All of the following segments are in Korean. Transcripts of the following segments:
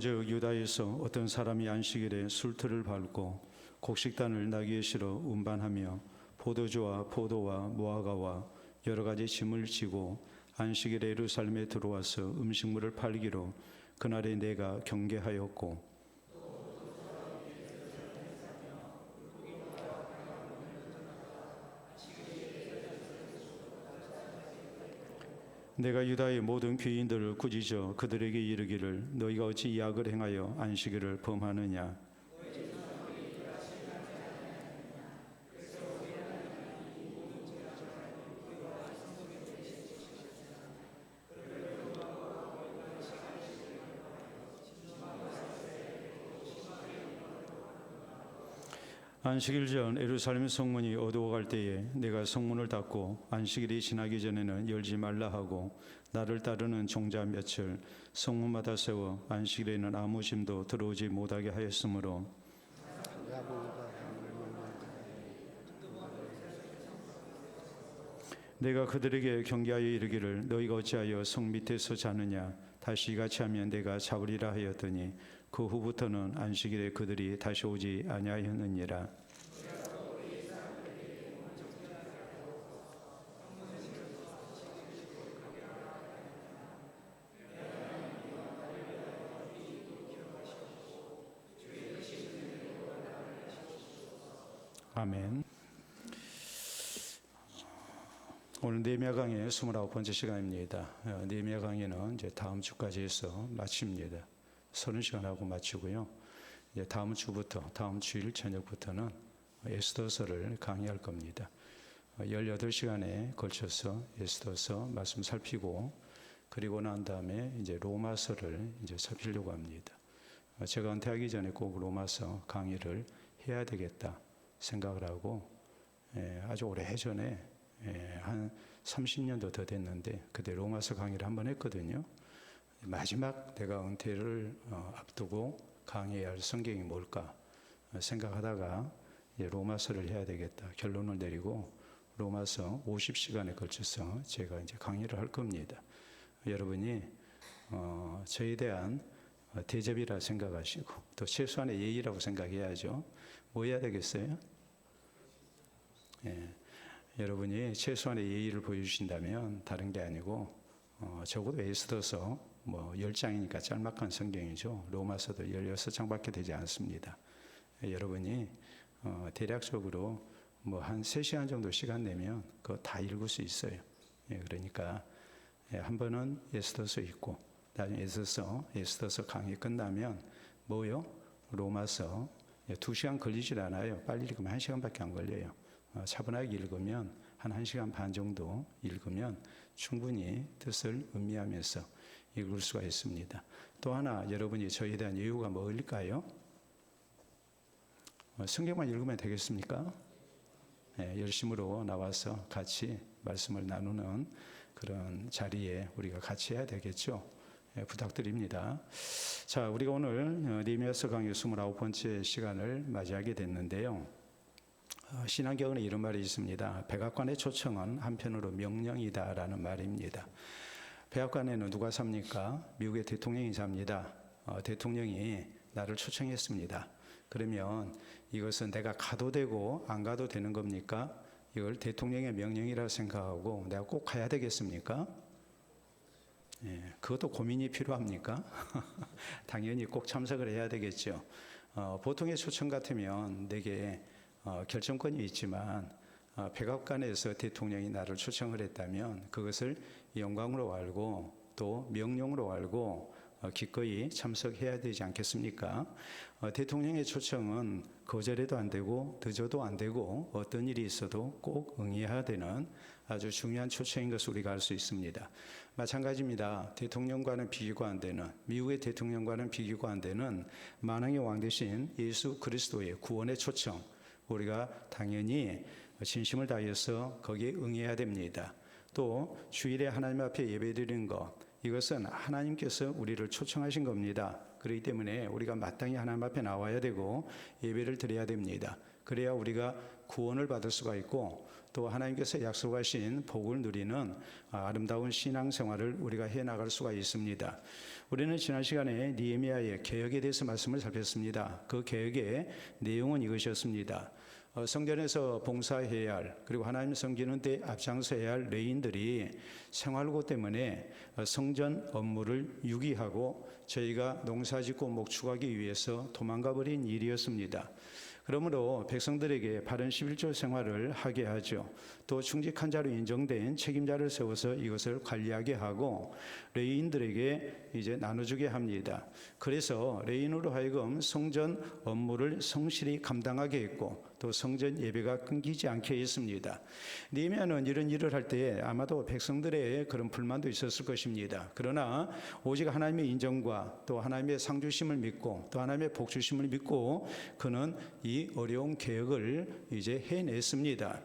즉 유다에서 어떤 사람이 안식일에 술틀을 밟고 곡식단을 나귀에 실어 운반하며 포도주와 포도와 무화과와 여러 가지 짐을 지고 안식일에 예루살렘에 들어와서 음식물을 팔기로 그날에 내가 경계하였고, 내가 유다의 모든 귀인들을 꾸짖어 그들에게 이르기를 너희가 어찌 이 악을 행하여 안식일을 범하느냐. 안식일 전 예루살렘 성문이 어두워갈 때에 내가 성문을 닫고 안식일이 지나기 전에는 열지 말라 하고 나를 따르는 종자 몇을 성문마다 세워 안식일에는 아무 짐도 들어오지 못하게 하였으므로 내가 그들에게 경계하여 이르기를 너희가 어찌하여 성 밑에서 자느냐. 다시 이같이 하면 내가 잡으리라 하였더니 그 후부터는 안식일에 그들이 다시 오지 아니하였느니라. 아멘. 오늘 느헤미야 강의 29번째 시간입니다. 느헤미야 강의는 이제 다음 주까지 해서 마칩니다. 30시간 하고 마치고요. 이제 다음 주부터, 다음 주일 저녁부터는 에스더서를 강의할 겁니다. 18시간에 걸쳐서 에스더서 말씀 살피고, 그리고 난 다음에 이제 로마서를 이제 살피려고 합니다. 제가 은퇴하기 전에 꼭 로마서 강의를 해야 되겠다 생각을 하고, 아주 오래전에 한 30년도 더 됐는데 그때 로마서 강의를 한번 했거든요. 마지막 내가 은퇴를 앞두고 강의해야 할 성경이 뭘까 생각하다가 로마서를 해야 되겠다 결론을 내리고 로마서 50시간에 걸쳐서 제가 이제 강의를 할 겁니다. 여러분이 저에 대한 대접이라 생각하시고 또 최소한의 예의라고 생각해야죠. 뭐 해야 되겠어요? 여러분이 최소한의 예의를 보여주신다면 다른 게 아니고 적어도 에스더서 뭐 10장이니까 짤막한 성경이죠. 로마서도 16장밖에 되지 않습니다. 여러분이 대략적으로 뭐 한 3시간 정도 시간 내면 그거 다 읽을 수 있어요. 그러니까 한 번은 에스더서 읽고 나중에 에스더서 강의 끝나면 뭐요? 로마서 2시간 걸리질 않아요. 빨리 읽으면 1시간밖에 안 걸려요. 차분하게 읽으면 한 1시간 반 정도 읽으면 충분히 뜻을 음미하면서 읽을 수가 있습니다. 또 하나 여러분이 저에 대한 이유가 뭘까요? 성경만 읽으면 되겠습니까? 열심으로 나와서 같이 말씀을 나누는 그런 자리에 우리가 같이 해야 되겠죠. 부탁드립니다. 자, 우리가 오늘 느헤미야서 강의 29번째 시간을 맞이하게 됐는데요. 신앙경에 이런 말이 있습니다. 백악관의 초청은 한편으로 명령이다라는 말입니다. 백악관에는 누가 삽니까? 미국의 대통령이 삽니다. 대통령이 나를 초청했습니다. 그러면 이것은 내가 가도 되고 안 가도 되는 겁니까? 이걸 대통령의 명령이라 생각하고 내가 꼭 가야 되겠습니까? 그것도 고민이 필요합니까? 당연히 꼭 참석을 해야 되겠죠. 보통의 초청 같으면 내게 결정권이 있지만 백악관에서 대통령이 나를 초청을 했다면 그것을 영광으로 알고 또 명령으로 알고 기꺼이 참석해야 되지 않겠습니까? 대통령의 초청은 거절해도 안 되고 늦어도 안 되고 어떤 일이 있어도 꼭 응해야 되는 아주 중요한 초청인 것을 우리가 알 수 있습니다. 마찬가지입니다. 대통령과는 비교가 안 되는, 미국의 대통령과는 비교가 안 되는 만왕의 왕 대신 예수 그리스도의 구원의 초청, 우리가 당연히 진심을 다해서 거기에 응해야 됩니다. 또 주일에 하나님 앞에 예배드리는 것, 이것은 하나님께서 우리를 초청하신 겁니다. 그렇기 때문에 우리가 마땅히 하나님 앞에 나와야 되고 예배를 드려야 됩니다. 그래야 우리가 구원을 받을 수가 있고 또 하나님께서 약속하신 복을 누리는 아름다운 신앙생활을 우리가 해나갈 수가 있습니다. 우리는 지난 시간에 느헤미야의 개혁에 대해서 말씀을 살폈습니다. 그 개혁의 내용은 이것이었습니다. 성전에서 봉사해야 할, 그리고 하나님 섬기는 데 앞장서야 할 레인들이 생활고 때문에 성전 업무를 유기하고 저희가 농사짓고 목축하기 위해서 도망가 버린 일이었습니다. 그러므로 백성들에게 바른 11조 생활을 하게 하죠. 또 충직한 자로 인정된 책임자를 세워서 이것을 관리하게 하고 레위인들에게 이제 나눠주게 합니다. 그래서 레위인으로 하여금 성전 업무를 성실히 감당하게 했고 또 성전 예배가 끊기지 않게 했습니다. 느헤미야는 이런 일을 할 때 아마도 백성들의 그런 불만도 있었을 것입니다. 그러나 오직 하나님의 인정과 또 하나님의 상주심을 믿고 또 하나님의 복주심을 믿고 그는 이 어려운 개혁을 이제 해냈습니다.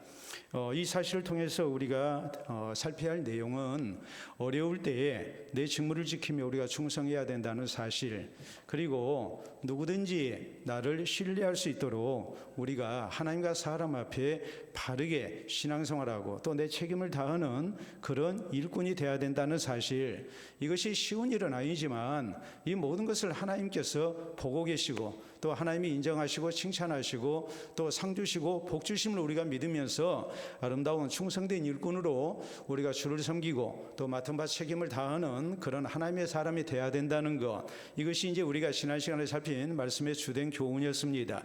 이 사실을 통해서 우리가 살펴야 할 내용은 어려울 때에 내 직무를 지키며 우리가 충성해야 된다는 사실, 그리고 누구든지 나를 신뢰할 수 있도록 우리가 하나님과 사람 앞에 바르게 신앙생활하고 또 내 책임을 다하는 그런 일꾼이 되어야 된다는 사실, 이것이 쉬운 일은 아니지만 이 모든 것을 하나님께서 보고 계시고 또 하나님이 인정하시고 칭찬하시고 또 상 주시고 복 주심을 우리가 믿으면서 아름다운 충성된 일꾼으로 우리가 주를 섬기고 또 맡은 바 책임을 다하는 그런 하나님의 사람이 되어야 된다는 것, 이것이 이제 우리가 지난 시간에 살핀 말씀의 주된 교훈이었습니다.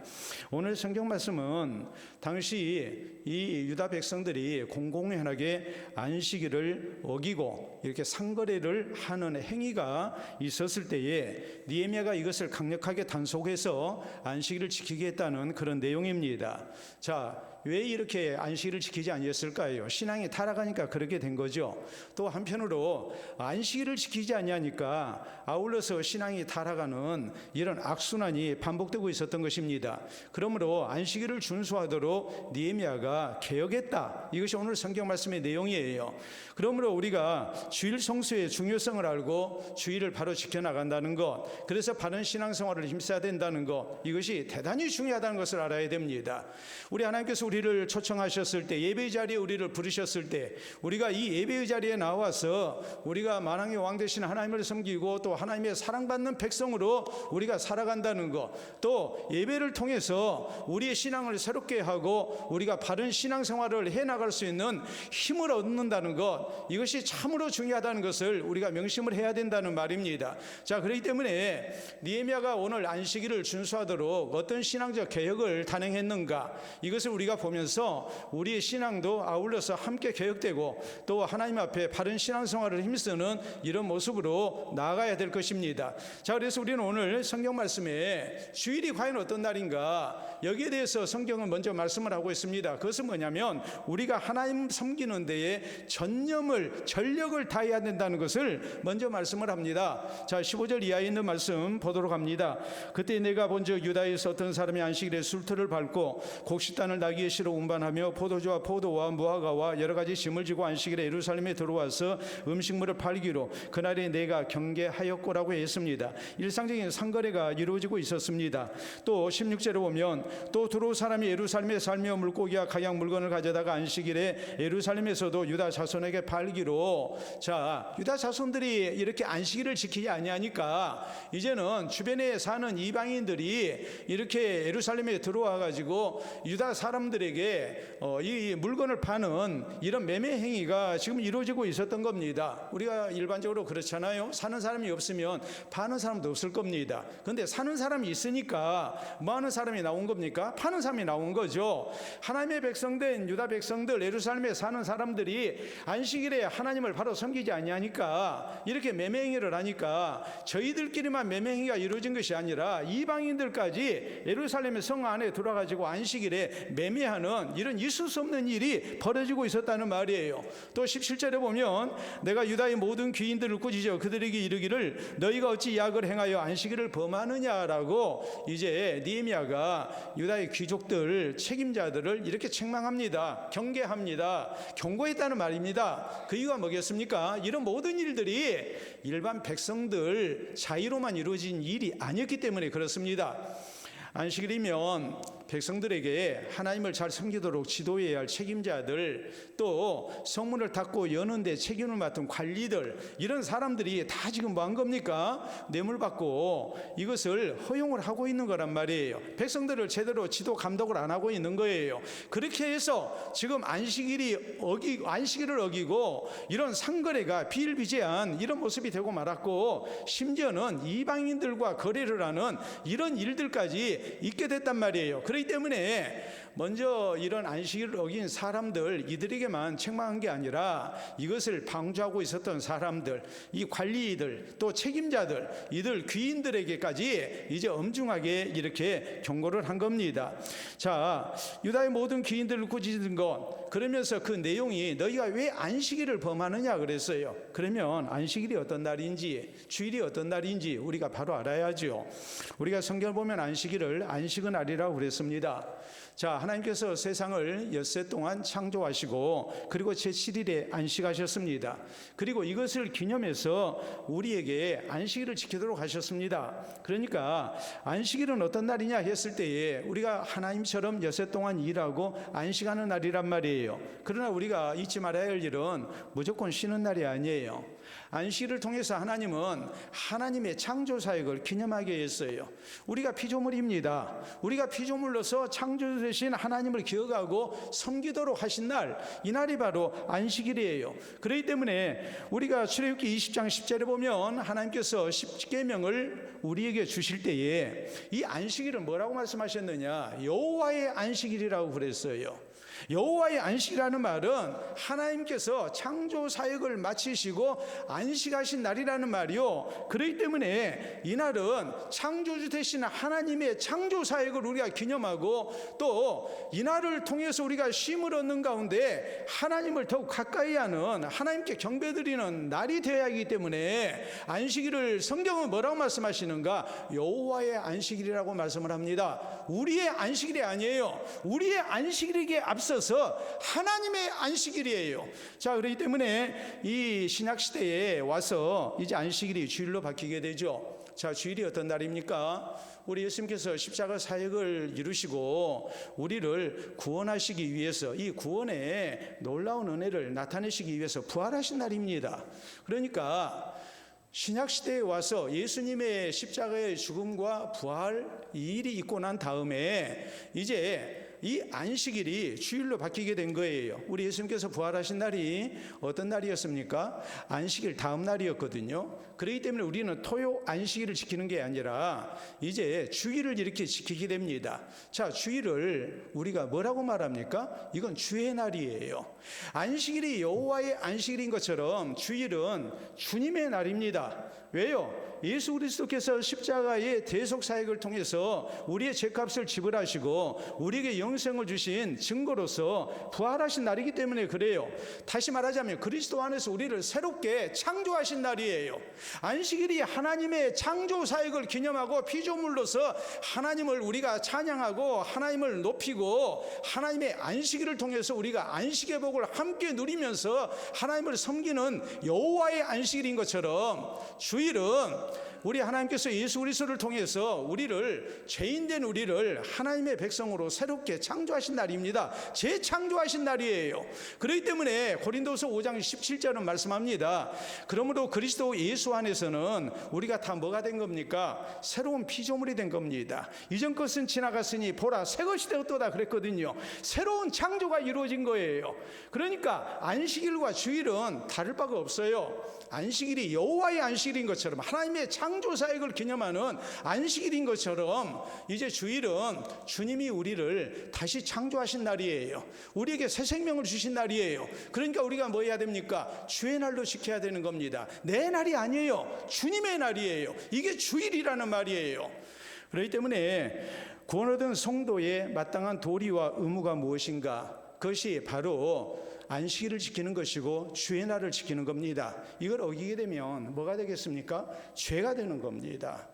오늘 성경 말씀은 당시 이 유다 백성들이 공공연하게 안식일을 어기고 이렇게 상거래를 하는 행위가 있었을 때에 느헤미야가 이것을 강력하게 단속해서 안식일을 지키게 했다는 그런 내용입니다. 자, 왜 이렇게 안식일을 지키지 아니었을까요? 신앙이 타락하니까 그렇게 된 거죠. 또 한편으로 안식일을 지키지 아니하니까 아울러서 신앙이 타락하는 이런 악순환이 반복되고 있었던 것입니다. 그러므로 안식일을 준수하도록 느헤미야가 개혁했다. 이것이 오늘 성경 말씀의 내용이에요. 그러므로 우리가 주일 성수의 중요성을 알고 주일을 바로 지켜나간다는 것, 그래서 바른 신앙생활을 힘써야 된다는 것, 이것이 대단히 중요하다는 것을 알아야 됩니다. 우리 하나님께서 우리를 초청하셨을 때, 예배의 자리에 우리를 부르셨을 때, 우리가 이 예배의 자리에 나와서 우리가 만왕의 왕 되신 하나님을 섬기고 또 하나님의 사랑받는 백성으로 우리가 살아간다는 것, 또 예배를 통해서 우리의 신앙을 새롭게 하고 우리가 바른 신앙생활을 해나갈 수 있는 힘을 얻는다는 것, 이것이 참으로 중요하다는 것을 우리가 명심을 해야 된다는 말입니다. 자, 그렇기 때문에 느헤미야가 오늘 안식일을 준수하도록 어떤 신앙적 개혁을 단행했는가, 이것을 우리가 보면서 우리의 신앙도 아울러서 함께 개혁되고 또 하나님 앞에 바른 신앙생활을 힘쓰는 이런 모습으로 나아가야 될 것입니다. 자, 그래서 우리는 오늘 성경 말씀에 주일이 과연 어떤 날인가, 여기에 대해서 성경은 먼저 말씀을 하고 있습니다. 그것은 뭐냐면 우리가 하나님 섬기는 데에 전력을 다해야 된다는 것을 먼저 말씀을 합니다. 자, 15절 이하에 있는 말씀 보도록 합니다. 그때 내가 본즉 유다에서 어떤 사람이 안식일에 술틀을 밟고 곡식단을 나귀의 시로 운반하며 포도주와 포도와 무화과와 여러 가지 짐을 지고 안식일에 예루살렘에 들어와서 음식물을 팔기로 그날에 내가 경계하였고라고 했습니다. 일상적인 상거래가 이루어지고 있었습니다. 또 16절에 보면 또 두로 사람이 예루살렘에 살며 물고기와 각양 물건을 가져다가 안식일에 예루살렘에서도 유다 자손에게 팔기로. 자, 유다 자손들이 이렇게 안식일을 지키지 아니하니까 이제는 주변에 사는 이방인들이 이렇게 예루살렘에 들어와 가지고 유다 사람들에게 이 물건을 파는 이런 매매 행위가 지금 이루어지고 있었던 겁니다. 우리가 일반적으로 그렇잖아요. 사는 사람이 없으면 파는 사람도 없을 겁니다. 그런데 사는 사람이 있으니까 뭐 하는 사람이 나온 겁니까? 파는 사람이 나온 거죠. 하나님의 백성된 유다 백성들, 예루살렘에 사는 사람들이 안식일에 하나님을 바로 섬기지 아니하니까 이렇게 매매 행위를 하니까 저희들끼리만 매매 행위가 이루어진 것이 아니라 이방인들까지 예루살렘의 성 안에 들어가지고 안식일에 매매하는 이런 있을 수 없는 일이 벌어지고 있었다는 말이에요. 또 17절에 보면 내가 유다의 모든 귀인들을 꾸짖어 그들에게 이르기를 너희가 어찌 약을 행하여 안식일을 범하느냐라고 이제 느헤미야가 유다의 귀족들, 책임자들을 이렇게 책망합니다. 경계합니다. 경고했다는 말입니다. 그 이유가 뭐겠습니까? 이런 모든 일들이 일반 백성들 자의로만 이루어진 일이 아니었기 때문에 그렇습니다. 안식일이면 백성들에게 하나님을 잘 섬기도록 지도해야 할 책임자들, 또 성문을 닫고 여는데 책임을 맡은 관리들, 이런 사람들이 다 지금 뭐 한 겁니까? 뇌물 받고 이것을 허용을 하고 있는 거란 말이에요. 백성들을 제대로 지도 감독을 안 하고 있는 거예요. 그렇게 해서 지금 안식일을 어기고 이런 상거래가 비일비재한 이런 모습이 되고 말았고, 심지어는 이방인들과 거래를 하는 이런 일들까지 있게 됐단 말이에요. 그렇기 때문에 먼저 이런 안식일을 어긴 사람들, 이들에게만 책망한 게 아니라 이것을 방조하고 있었던 사람들, 이 관리들, 또 책임자들, 이들 귀인들에게까지 이제 엄중하게 이렇게 경고를 한 겁니다. 자, 유다의 모든 귀인들을 꾸짖은 것, 그러면서 그 내용이 너희가 왜 안식일을 범하느냐 그랬어요. 그러면 안식일이 어떤 날인지, 주일이 어떤 날인지 우리가 바로 알아야죠. 우리가 성경을 보면 안식일을 안식의 날이라고 그랬습니다. 자, 하나님께서 세상을 엿새 동안 창조하시고 그리고 제7일에 안식하셨습니다. 그리고 이것을 기념해서 우리에게 안식일을 지키도록 하셨습니다. 그러니까 안식일은 어떤 날이냐 했을 때에 우리가 하나님처럼 엿새 동안 일하고 안식하는 날이란 말이에요. 그러나 우리가 잊지 말아야 할 일은 무조건 쉬는 날이 아니에요. 안식일을 통해서 하나님은 하나님의 창조 사역을 기념하게 했어요. 우리가 피조물입니다. 우리가 피조물로서 창조되신 하나님을 기억하고 섬기도록 하신 날, 이 날이 바로 안식일이에요. 그렇기 때문에 우리가 출애굽기 20장 10절에 보면 하나님께서 십계명을 우리에게 주실 때에 이 안식일은 뭐라고 말씀하셨느냐? 여호와의 안식일이라고 그랬어요. 여호와의 안식이라는 말은 하나님께서 창조 사역을 마치시고 안식하신 날이라는 말이요. 그렇기 때문에 이 날은 창조주 되신 하나님의 창조 사역을 우리가 기념하고, 또 이 날을 통해서 우리가 쉼을 얻는 가운데 하나님을 더욱 가까이 하는, 하나님께 경배드리는 날이 되어야 하기 때문에 안식일을 성경은 뭐라고 말씀하시는가? 여호와의 안식일이라고 말씀을 합니다. 우리의 안식일이 아니에요. 우리의 안식일에게 앞서서 하나님의 안식일이에요. 자, 그렇기 때문에 이 신약 시대에 와서 이제 안식일이 주일로 바뀌게 되죠. 자, 주일이 어떤 날입니까? 우리 예수님께서 십자가 사역을 이루시고 우리를 구원하시기 위해서, 이 구원의 놀라운 은혜를 나타내시기 위해서 부활하신 날입니다. 그러니까 신약 시대에 와서 예수님의 십자가의 죽음과 부활, 이 일이 있고 난 다음에 이제 이 안식일이 주일로 바뀌게 된 거예요. 우리 예수님께서 부활하신 날이 어떤 날이었습니까? 안식일 다음 날이었거든요. 그렇기 때문에 우리는 토요 안식일을 지키는 게 아니라 이제 주일을 이렇게 지키게 됩니다. 자, 주일을 우리가 뭐라고 말합니까? 이건 주의 날이에요. 안식일이 여호와의 안식일인 것처럼 주일은 주님의 날입니다. 왜요? 예수 그리스도께서 십자가의 대속 사역을 통해서 우리의 죄값을 지불하시고 우리에게 영생을 주신 증거로서 부활하신 날이기 때문에 그래요. 다시 말하자면 그리스도 안에서 우리를 새롭게 창조하신 날이에요. 안식일이 하나님의 창조 사역을 기념하고 피조물로서 하나님을 우리가 찬양하고 하나님을 높이고 하나님의 안식일을 통해서 우리가 안식의 복을 함께 누리면서 하나님을 섬기는 여호와의 안식일인 것처럼 주일은 우리 하나님께서 예수 그리스도를 통해서 우리를, 죄인된 우리를 하나님의 백성으로 새롭게 창조하신 날입니다. 재창조하신 날이에요. 그렇기 때문에 고린도서 5장 17절은 말씀합니다. 그러므로 그리스도 예수 안에서는 우리가 다 뭐가 된 겁니까? 새로운 피조물이 된 겁니다. 이전 것은 지나갔으니 보라 새 것이 되었도다 그랬거든요. 새로운 창조가 이루어진 거예요. 그러니까 안식일과 주일은 다를 바가 없어요. 안식일이 여호와의 안식일인 것처럼, 하나님의 창조 사역을 기념하는 안식일인 것처럼, 이제 주일은 주님이 우리를 다시 창조하신 날이에요. 우리에게 새 생명을 주신 날이에요. 그러니까 우리가 뭐 해야 됩니까? 주의 날로 지켜야 되는 겁니다. 내 날이 아니에요. 주님의 날이에요. 이게 주일이라는 말이에요. 그렇기 때문에 구원 얻은 성도의 마땅한 도리와 의무가 무엇인가? 그것이 바로 안식일을 지키는 것이고 주의 날을 지키는 겁니다. 이걸 어기게 되면 뭐가 되겠습니까? 죄가 되는 겁니다.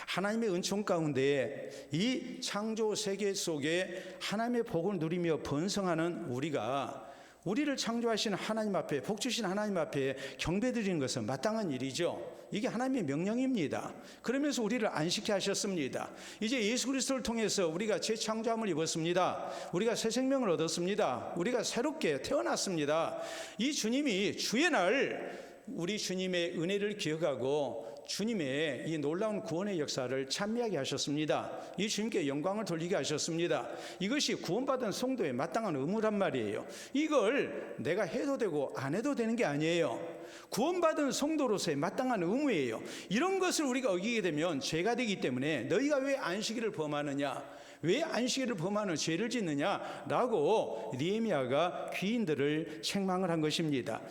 하나님의 은총 가운데 이 창조 세계 속에 하나님의 복을 누리며 번성하는 우리가 우리를 창조하신 하나님 앞에, 복 주신 하나님 앞에 경배드리는 것은 마땅한 일이죠. 이게 하나님의 명령입니다. 그러면서 우리를 안식케 하셨습니다. 이제 예수 그리스도를 통해서 우리가 재창조함을 입었습니다. 우리가 새 생명을 얻었습니다. 우리가 새롭게 태어났습니다. 이 주님이 주의 날 우리 주님의 은혜를 기억하고 주님의 이 놀라운 구원의 역사를 찬미하게 하셨습니다. 이 주님께 영광을 돌리게 하셨습니다. 이것이 구원받은 성도의 마땅한 의무란 말이에요. 이걸 내가 해도 되고 안 해도 되는 게 아니에요. 구원받은 성도로서의 마땅한 의무예요. 이런 것을 우리가 어기게 되면 죄가 되기 때문에 너희가 왜 안식일을 범하느냐, 왜 안식일을 범하는 죄를 짓느냐라고 느헤미야가 귀인들을 책망을 한 것입니다.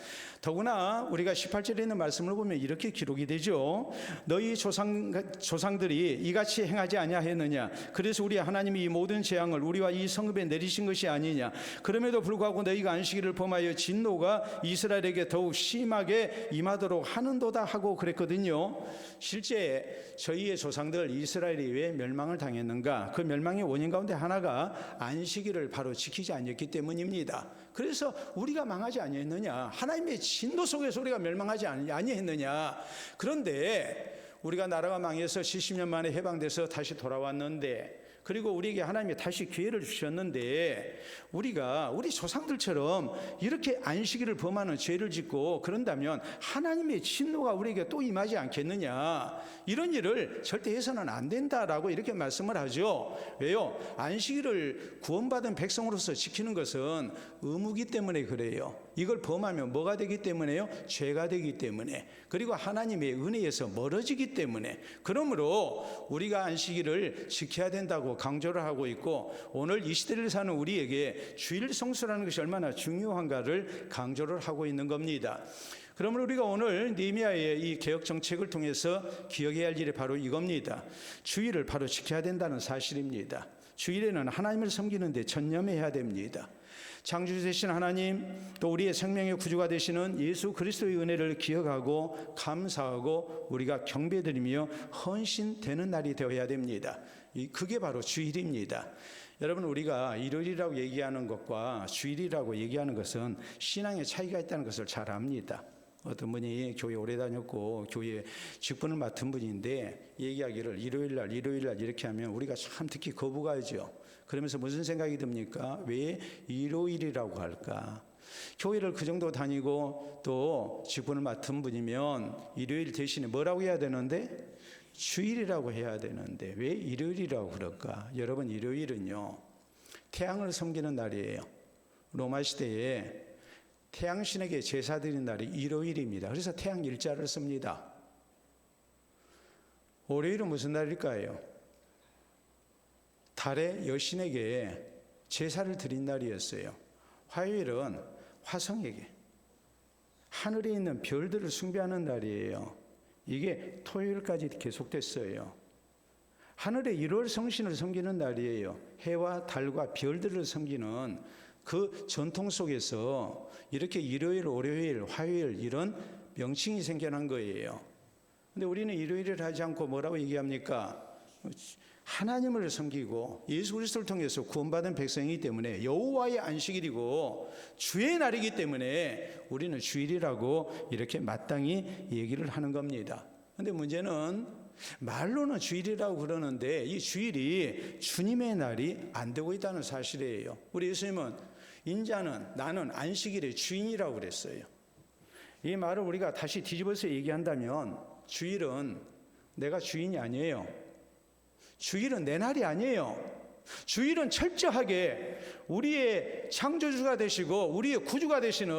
더구나 우리가 18절에 있는 말씀을 보면 이렇게 기록이 되죠. 너희 조상들이 이같이 행하지 아니하였느냐. 그래서 우리 하나님이 이 모든 재앙을 우리와 이 성읍에 내리신 것이 아니냐. 그럼에도 불구하고 너희가 안식일을 범하여 진노가 이스라엘에게 더욱 심하게 임하도록 하는도다 하고 그랬거든요. 실제 저희의 조상들 이스라엘이 왜 멸망을 당했는가? 그 멸망의 원인 가운데 하나가 안식일을 바로 지키지 않았기 때문입니다. 그래서 우리가 망하지 아니했느냐, 하나님의 진노 속에서 우리가 멸망하지 아니했느냐. 그런데 우리가 나라가 망해서 70년 만에 해방돼서 다시 돌아왔는데, 그리고 우리에게 하나님이 다시 기회를 주셨는데 우리가 우리 조상들처럼 이렇게 안식일을 범하는 죄를 짓고 그런다면 하나님의 진노가 우리에게 또 임하지 않겠느냐. 이런 일을 절대 해서는 안 된다라고 이렇게 말씀을 하죠. 왜요? 안식일을 구원받은 백성으로서 지키는 것은 의무기 때문에 그래요. 이걸 범하면 뭐가 되기 때문에요? 죄가 되기 때문에, 그리고 하나님의 은혜에서 멀어지기 때문에. 그러므로 우리가 안식일을 지켜야 된다고 강조를 하고 있고, 오늘 이 시대를 사는 우리에게 주일 성수라는 것이 얼마나 중요한가를 강조를 하고 있는 겁니다. 그러면 우리가 오늘 느헤미야의 이 개혁 정책을 통해서 기억해야 할 일이 바로 이겁니다. 주일을 바로 지켜야 된다는 사실입니다. 주일에는 하나님을 섬기는 데 전념해야 됩니다. 창조주 되신 하나님, 또 우리의 생명의 구주가 되시는 예수 그리스도의 은혜를 기억하고 감사하고 우리가 경배드리며 헌신되는 날이 되어야 됩니다. 그게 바로 주일입니다. 여러분, 우리가 일요일이라고 얘기하는 것과 주일이라고 얘기하는 것은 신앙의 차이가 있다는 것을 잘 압니다. 어떤 분이 교회 오래 다녔고 교회 직분을 맡은 분인데 얘기하기를 일요일날 이렇게 하면 우리가 참 듣기 거부가죠. 그러면서 무슨 생각이 듭니까? 왜 일요일이라고 할까? 교회를 그 정도 다니고 또 직분을 맡은 분이면 일요일 대신에 뭐라고 해야 되는데? 주일이라고 해야 되는데 왜 일요일이라고 그럴까? 여러분, 일요일은요 태양을 섬기는 날이에요. 로마 시대에 태양신에게 제사 드리는 날이 일요일입니다. 그래서 태양 일자를 씁니다. 월요일은 무슨 날일까요? 달의 여신에게 제사를 드린 날이었어요. 화요일은 화성에게, 하늘에 있는 별들을 숭배하는 날이에요. 이게 토요일까지 계속됐어요. 하늘의 1월 성신을 섬기는 날이에요. 해와 달과 별들을 섬기는 그 전통 속에서 이렇게 일요일, 월요일, 화요일 이런 명칭이 생겨난 거예요. 근데 우리는 일요일을 하지 않고 뭐라고 얘기합니까? 하나님을 섬기고 예수 그리스도를 통해서 구원받은 백성이기 때문에 여호와의 안식일이고 주의 날이기 때문에 우리는 주일이라고 이렇게 마땅히 얘기를 하는 겁니다. 근데 문제는 말로는 주일이라고 그러는데 이 주일이 주님의 날이 안 되고 있다는 사실이에요. 우리 예수님은 인자는, 나는 안식일의 주인이라고 그랬어요. 이 말을 우리가 다시 뒤집어서 얘기한다면 주일은 내가 주인이 아니에요. 주일은 내 날이 아니에요. 주일은 철저하게 우리의 창조주가 되시고 우리의 구주가 되시는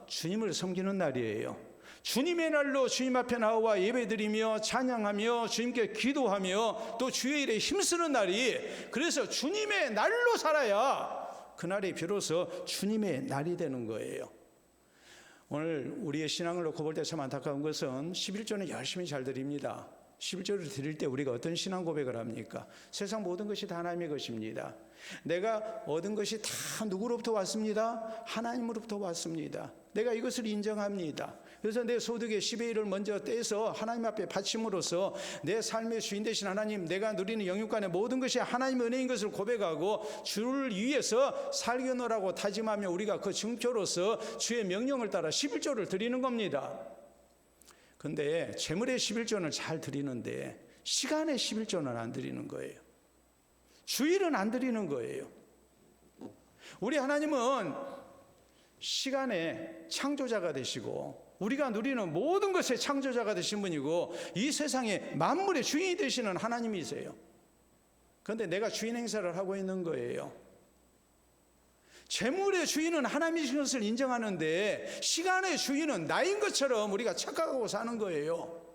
주님을 섬기는 날이에요. 주님의 날로 주님 앞에 나와 예배드리며 찬양하며 주님께 기도하며 또 주의 일에 힘쓰는 날이, 그래서 주님의 날로 살아야 그날이 비로소 주님의 날이 되는 거예요. 오늘 우리의 신앙을 놓고 볼 때 참 안타까운 것은 11조는 열심히 잘 드립니다. 11조를 드릴 때 우리가 어떤 신앙 고백을 합니까? 세상 모든 것이 다 하나님의 것입니다. 내가 얻은 것이 다 누구로부터 왔습니다? 하나님으로부터 왔습니다. 내가 이것을 인정합니다. 그래서 내 소득의 10의 1을 먼저 떼서 하나님 앞에 바침으로써 내 삶의 주인 되신 하나님, 내가 누리는 영육간의 모든 것이 하나님의 은혜인 것을 고백하고 주를 위해서 살겠노라고 다짐하며 우리가 그 증표로서 주의 명령을 따라 11조를 드리는 겁니다. 그런데 재물의 11조는 잘 드리는데 시간의 11조는 안 드리는 거예요. 주일은 안 드리는 거예요. 우리 하나님은 시간의 창조자가 되시고 우리가 누리는 모든 것의 창조자가 되신 분이고 이 세상의 만물의 주인이 되시는 하나님이세요. 그런데 내가 주인 행사를 하고 있는 거예요. 재물의 주인은 하나님이신 것을 인정하는데 시간의 주인은 나인 것처럼 우리가 착각하고 사는 거예요.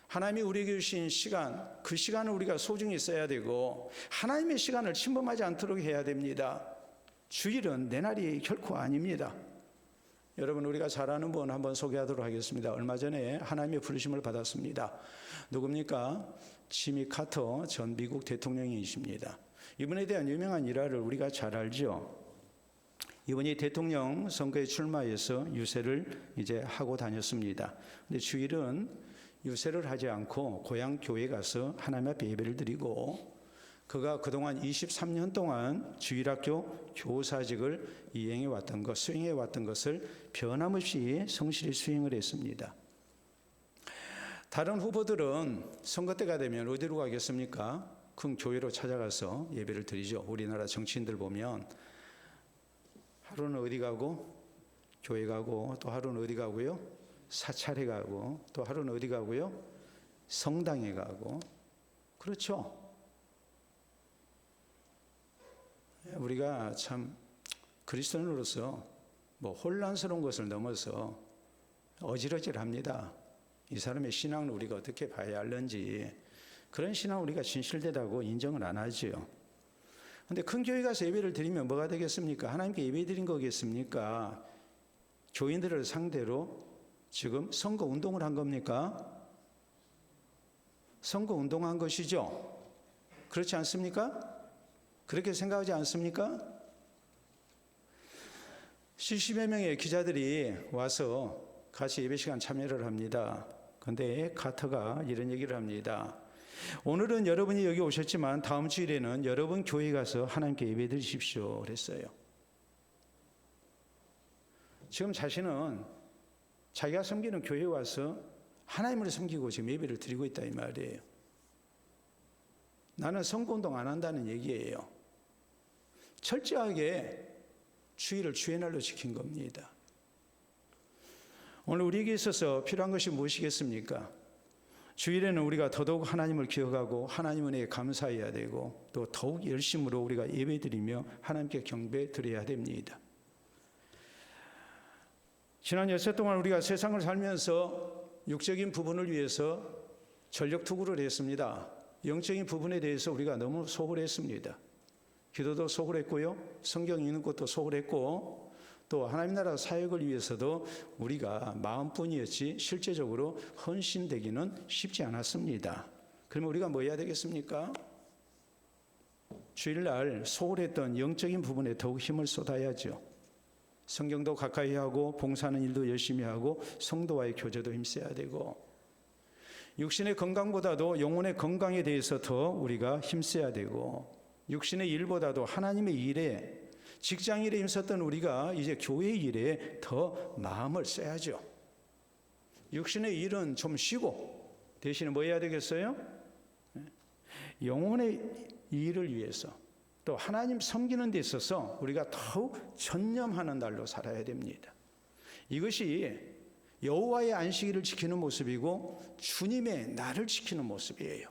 하나님이 우리에게 주신 시간, 그 시간을 우리가 소중히 써야 되고 하나님의 시간을 침범하지 않도록 해야 됩니다. 주일은 내 날이 결코 아닙니다. 여러분, 우리가 잘 아는 분 한번 소개하도록 하겠습니다. 얼마 전에 하나님의 부르심을 받았습니다. 누굽니까? 지미 카터 전 미국 대통령이십니다. 이분에 대한 유명한 일화를 우리가 잘 알죠. 이분이 대통령 선거에 출마해서 유세를 이제 하고 다녔습니다. 근데 주일은 유세를 하지 않고 고향 교회에 가서 하나님 앞에 예배를 드리고 그가 그동안 23년 동안 주일학교 교사직을 이행해 왔던 것, 수행해 왔던 것을 변함없이 성실히 수행을 했습니다. 다른 후보들은 선거 때가 되면 어디로 가겠습니까? 큰 교회로 찾아가서 예배를 드리죠. 우리나라 정치인들 보면 하루는 어디 가고 교회 가고 또 하루는 어디 가고요? 사찰에 가고 또 하루는 어디 가고요? 성당에 가고. 그렇죠. 우리가 참 그리스도인으로서 혼란스러운 것을 넘어서 어지러질합니다. 이 사람의 신앙을 우리가 어떻게 봐야 하는지. 그런 신앙 우리가 진실되다고 인정을 안 하죠. 그런데 큰 교회 가서 예배를 드리면 뭐가 되겠습니까? 하나님께 예배 드린 거겠습니까? 교인들을 상대로 지금 선거 운동을 한 겁니까? 선거 운동한 것이죠. 그렇지 않습니까? 그렇게 생각하지 않습니까? 70여 명의 기자들이 와서 같이 예배 시간 참여를 합니다. 그런데 카터가 이런 얘기를 합니다. 오늘은 여러분이 여기 오셨지만 다음 주일에는 여러분 교회에 가서 하나님께 예배 드리십시오 그랬어요. 지금 자신은 자기가 섬기는 교회에 와서 하나님을 섬기고 지금 예배를 드리고 있다 이 말이에요. 나는 선거운동 안 한다는 얘기예요. 철저하게 주일을 주의 날로 지킨 겁니다. 오늘 우리에게 있어서 필요한 것이 무엇이겠습니까? 주일에는 우리가 더더욱 하나님을 기억하고 하나님 은혜에 감사해야 되고 또 더욱 열심으로 우리가 예배드리며 하나님께 경배 드려야 됩니다. 지난 여세 동안 우리가 세상을 살면서 육적인 부분을 위해서 전력 투구를 했습니다. 영적인 부분에 대해서 우리가 너무 소홀했습니다. 기도도 소홀했고요. 성경 읽는 것도 소홀했고 또 하나님 나라 사역을 위해서도 우리가 마음뿐이었지 실제적으로 헌신되기는 쉽지 않았습니다. 그러면 우리가 뭐 해야 되겠습니까? 주일날 소홀했던 영적인 부분에 더욱 힘을 쏟아야죠. 성경도 가까이 하고 봉사하는 일도 열심히 하고 성도와의 교제도 힘써야 되고 육신의 건강보다도 영혼의 건강에 대해서 더 우리가 힘써야 되고 육신의 일보다도 하나님의 일에 직장 일에 힘썼던 우리가 이제 교회 일에 더 마음을 써야죠. 육신의 일은 좀 쉬고 대신에 뭐 해야 되겠어요? 영혼의 일을 위해서 또 하나님 섬기는 데 있어서 우리가 더욱 전념하는 날로 살아야 됩니다. 이것이 여호와의 안식일을 지키는 모습이고 주님의 날을 지키는 모습이에요.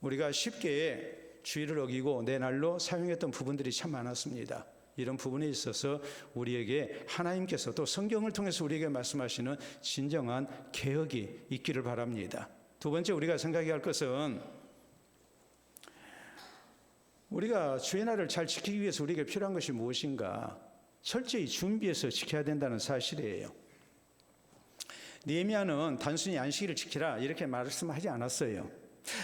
우리가 쉽게 주일을 어기고 내 날로 사용했던 부분들이 참 많았습니다. 이런 부분에 있어서 우리에게 하나님께서 또 성경을 통해서 우리에게 말씀하시는 진정한 개혁이 있기를 바랍니다. 두 번째 우리가 생각해야 할 것은 우리가 주의 날을 잘 지키기 위해서 우리에게 필요한 것이 무엇인가 철저히 준비해서 지켜야 된다는 사실이에요. 느헤미야는 단순히 안식일을 지키라 이렇게 말씀하지 않았어요.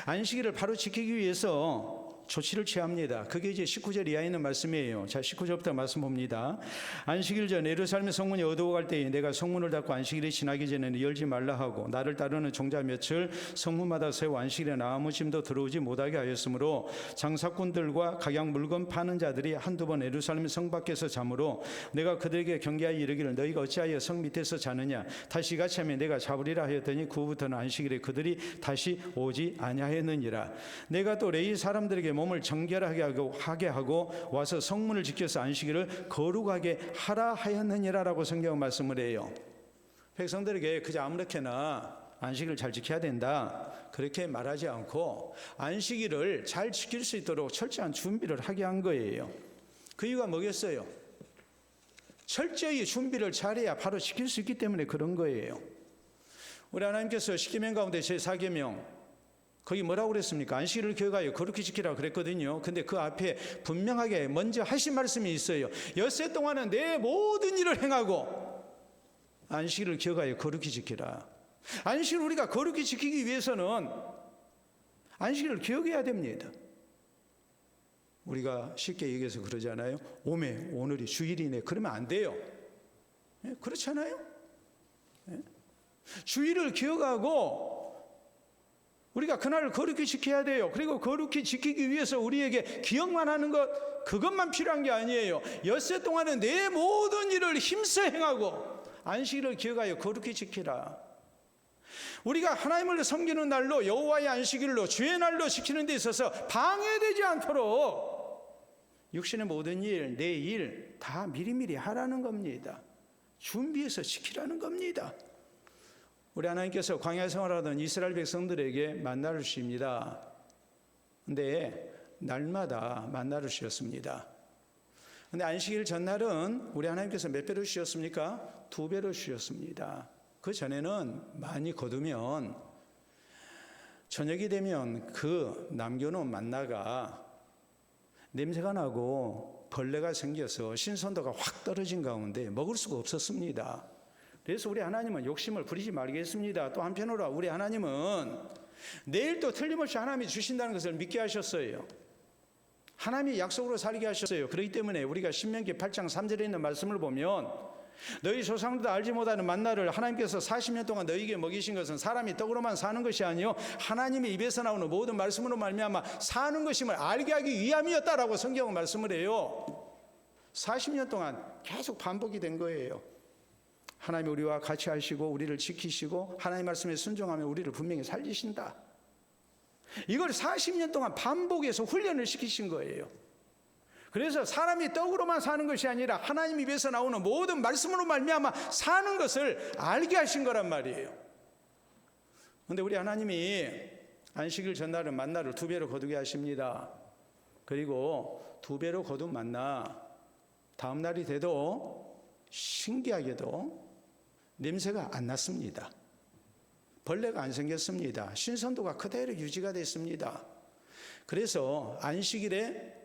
안식일을 바로 지키기 위해서 조치를 취합니다. 그게 이제 19절 이하에 있는 말씀이에요. 자, 19절부터 말씀 봅니다. 안식일 전 예루살렘 성문이 어두워갈 때에 내가 성문을 닫고 안식일이 지나기 전에는 열지 말라 하고 나를 따르는 종자 며칠 성문마다 세워 안식일에 아무 짐도 들어오지 못하게 하였으므로 장사꾼들과 각양 물건 파는 자들이 한두 번 예루살렘 성 밖에서 자므로 내가 그들에게 경계하여 이르기를 너희가 어찌하여 성 밑에서 자느냐 다시 같이 하면 내가 잡으리라 하였더니 그 후부터는 안식일에 그들이 다시 오지 아니하였느니라. 내가 또 레위 사람들에게 몸을 정결하게 하고 와서 성문을 지켜서 안식일을 거룩하게 하라 하였느니라라고 성경은 말씀을 해요. 백성들에게 그저 아무렇게나 안식일을 잘 지켜야 된다 그렇게 말하지 않고 안식일을 잘 지킬 수 있도록 철저한 준비를 하게 한 거예요. 그 이유가 뭐겠어요? 철저히 준비를 잘해야 바로 지킬 수 있기 때문에 그런 거예요. 우리 하나님께서 십계명 가운데 제4계명 거기 뭐라고 그랬습니까? 안식일을 기억하여 거룩히 지키라 그랬거든요. 근데 그 앞에 분명하게 먼저 하신 말씀이 있어요. 엿새 동안은 내 모든 일을 행하고 안식일을 기억하여 거룩히 지키라. 안식일을 우리가 거룩히 지키기 위해서는 안식일을 기억해야 됩니다. 우리가 쉽게 얘기해서 그러잖아요. 오메 오늘이 주일이네. 그러면 안 돼요. 그렇잖아요. 주일을 기억하고 우리가 그날을 거룩히 지켜야 돼요. 그리고 거룩히 지키기 위해서 우리에게 기억만 하는 것 그것만 필요한 게 아니에요. 엿새 동안은 내 모든 일을 힘써 행하고 안식일을 기억하여 거룩히 지키라. 우리가 하나님을 섬기는 날로 여호와의 안식일로 주의 날로 지키는 데 있어서 방해되지 않도록 육신의 모든 일, 내 일 다 미리미리 하라는 겁니다. 준비해서 지키라는 겁니다. 우리 하나님께서 광야 생활하던 이스라엘 백성들에게 만나를 주십니다. 근데 날마다 만나를 주셨습니다. 근데 안식일 전날은 우리 하나님께서 몇 배로 주셨습니까? 2배로 주셨습니다. 그 전에는 많이 거두면 저녁이 되면 그 남겨놓은 만나가 냄새가 나고 벌레가 생겨서 신선도가 확 떨어진 가운데 먹을 수가 없었습니다. 그래서 우리 하나님은 욕심을 부리지 말겠습니다. 또 한편으로 우리 하나님은 내일 또 틀림없이 하나님이 주신다는 것을 믿게 하셨어요. 하나님이 약속으로 살게 하셨어요. 그렇기 때문에 우리가 신명기 8장 3절에 있는 말씀을 보면 너희 조상들도 알지 못하는 만나를 하나님께서 40년 동안 너희에게 먹이신 것은 사람이 떡으로만 사는 것이 아니요 하나님의 입에서 나오는 모든 말씀으로 말미암아 사는 것임을 알게 하기 위함이었다라고 성경은 말씀을 해요. 40년 동안 계속 반복이 된 거예요. 하나님이 우리와 같이 하시고 우리를 지키시고 하나님 말씀에 순종하면 우리를 분명히 살리신다. 이걸 40년 동안 반복해서 훈련을 시키신 거예요. 그래서 사람이 떡으로만 사는 것이 아니라 하나님 입에서 나오는 모든 말씀으로 말미암아 사는 것을 알게 하신 거란 말이에요. 그런데 우리 하나님이 안식일 전날은 만나를 2배로 거두게 하십니다. 그리고 2배로 거둔 만나 다음 날이 돼도 신기하게도 냄새가 안 났습니다. 벌레가 안 생겼습니다. 신선도가 그대로 유지가 됐습니다. 그래서 안식일에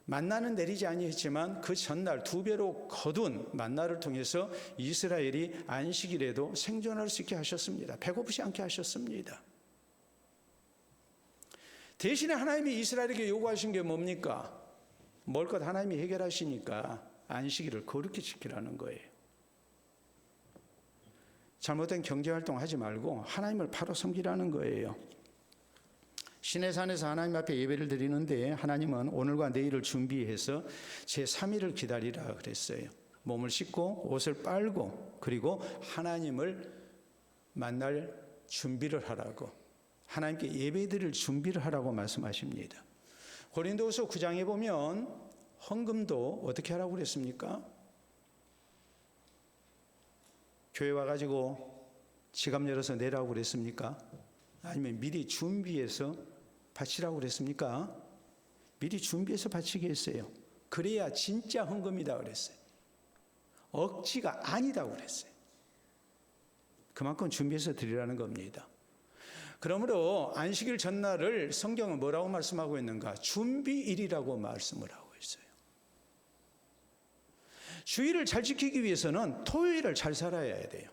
만나는 내리지 아니했지만 그 전날 2배로 거둔 만나를 통해서 이스라엘이 안식일에도 생존할 수 있게 하셨습니다. 배고프지 않게 하셨습니다. 대신에 하나님이 이스라엘에게 요구하신 게 뭡니까? 먹을 것 하나님이 해결하시니까 안식일을 거룩히 지키라는 거예요. 잘못된 경제활동 하지 말고 하나님을 바로 섬기라는 거예요. 시내산에서 하나님 앞에 예배를 드리는데 하나님은 오늘과 내일을 준비해서 제3일을 기다리라 그랬어요. 몸을 씻고 옷을 빨고 그리고 하나님을 만날 준비를 하라고 하나님께 예배 드릴 준비를 하라고 말씀하십니다. 고린도후서 9장에 보면 헌금도 어떻게 하라고 그랬습니까? 교회 와가지고 지갑 열어서 내라고 그랬습니까? 아니면 미리 준비해서 바치라고 그랬습니까? 미리 준비해서 바치게 했어요. 그래야 진짜 헌금이다 그랬어요. 억지가 아니다고 그랬어요. 그만큼 준비해서 드리라는 겁니다. 그러므로 안식일 전날을 성경은 뭐라고 말씀하고 있는가? 준비일이라고 말씀을 하고 있어요. 주일을 잘 지키기 위해서는 토요일을 잘 살아야 돼요.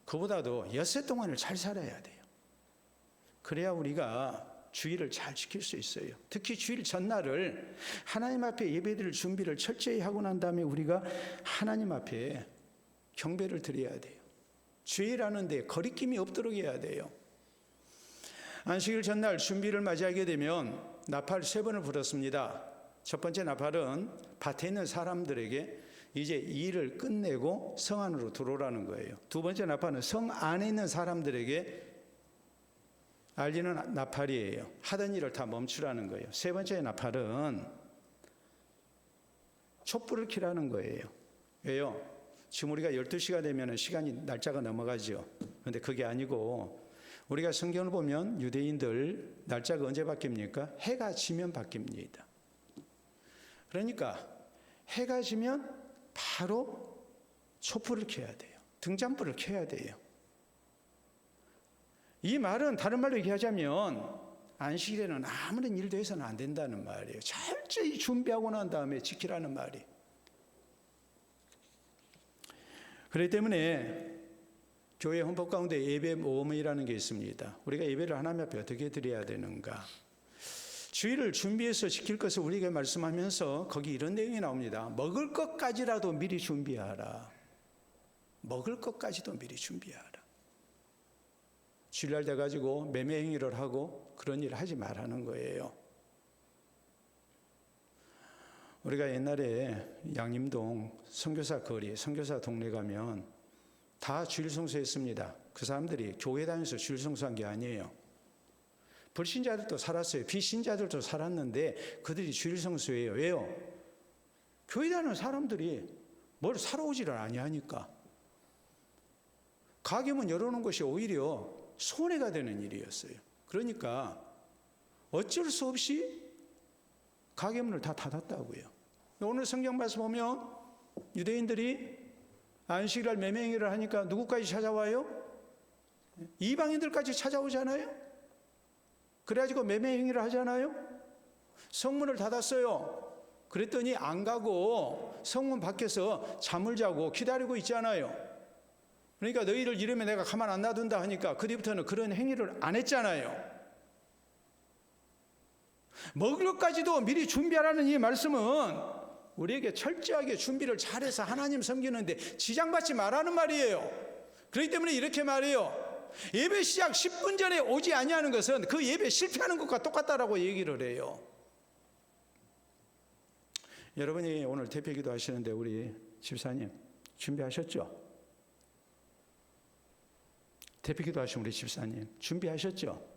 그보다도 엿새 동안을 잘 살아야 돼요. 그래야 우리가 주일을 잘 지킬 수 있어요. 특히 주일 전날을 하나님 앞에 예배드릴 준비를 철저히 하고 난 다음에 우리가 하나님 앞에 경배를 드려야 돼요. 주일하는데 거리낌이 없도록 해야 돼요. 안식일 전날 준비를 맞이하게 되면 나팔 3번을 불었습니다. 첫 번째 나팔은 밭에 있는 사람들에게 이제 일을 끝내고 성 안으로 들어오라는 거예요. 두 번째 나팔은 성 안에 있는 사람들에게 알리는 나팔이에요. 하던 일을 다 멈추라는 거예요. 세 번째 나팔은 촛불을 켜라는 거예요. 왜요? 지금 우리가 12시가 되면 시간이 날짜가 넘어가죠. 그런데 그게 아니고 우리가 성경을 보면 유대인들 날짜가 언제 바뀝니까? 해가 지면 바뀝니다. 그러니까 해가 지면 바로 촛불을 켜야 돼요. 등잔불을 켜야 돼요. 이 말은 다른 말로 얘기하자면 안식일에는 아무런 일도 해서는 안 된다는 말이에요. 철저히 준비하고 난 다음에 지키라는 말이에요. 그렇기 때문에 교회 헌법 가운데 예배 모험이라는 게 있습니다. 우리가 예배를 하나님 앞에 어떻게 드려야 되는가? 주일을 준비해서 지킬 것을 우리에게 말씀하면서 거기 이런 내용이 나옵니다. 먹을 것까지라도 미리 준비하라. 먹을 것까지도 미리 준비하라. 주일날 돼가지고 매매 행위를 하고 그런 일을 하지 말라는 거예요. 우리가 옛날에 양림동 선교사 거리, 선교사 동네 가면 다 주일 성수했습니다. 그 사람들이 교회 다니면서 주일 성수한 게 아니에요. 불신자들도 살았어요. 비신자들도 살았는데 그들이 주일 성수예요. 왜요? 교회 다니는 사람들이 뭘 사러 오지를 아니하니까. 가게문 열어놓은 것이 오히려 손해가 되는 일이었어요. 그러니까 어쩔 수 없이 가게문을 다 닫았다고요. 오늘 성경 말씀 보면 유대인들이 안식일날 매매행위를 하니까 누구까지 찾아와요? 이방인들까지 찾아오잖아요. 그래가지고 매매행위를 하잖아요. 성문을 닫았어요. 그랬더니 안 가고 성문 밖에서 잠을 자고 기다리고 있잖아요. 그러니까 너희를 이러면 내가 가만 안 놔둔다 하니까 그 뒤부터는 그런 행위를 안 했잖아요. 먹을 것까지도 미리 준비하라는 이 말씀은 우리에게 철저하게 준비를 잘해서 하나님 섬기는데 지장받지 말라는 말이에요. 그렇기 때문에 이렇게 말해요. 예배 시작 10분 전에 오지 아니하는 것은 그 예배 실패하는 것과 똑같다라고 얘기를 해요. 여러분이 오늘 대표기도 하시는데 우리 집사님 준비하셨죠? 대표기도 하신 우리 집사님 준비하셨죠?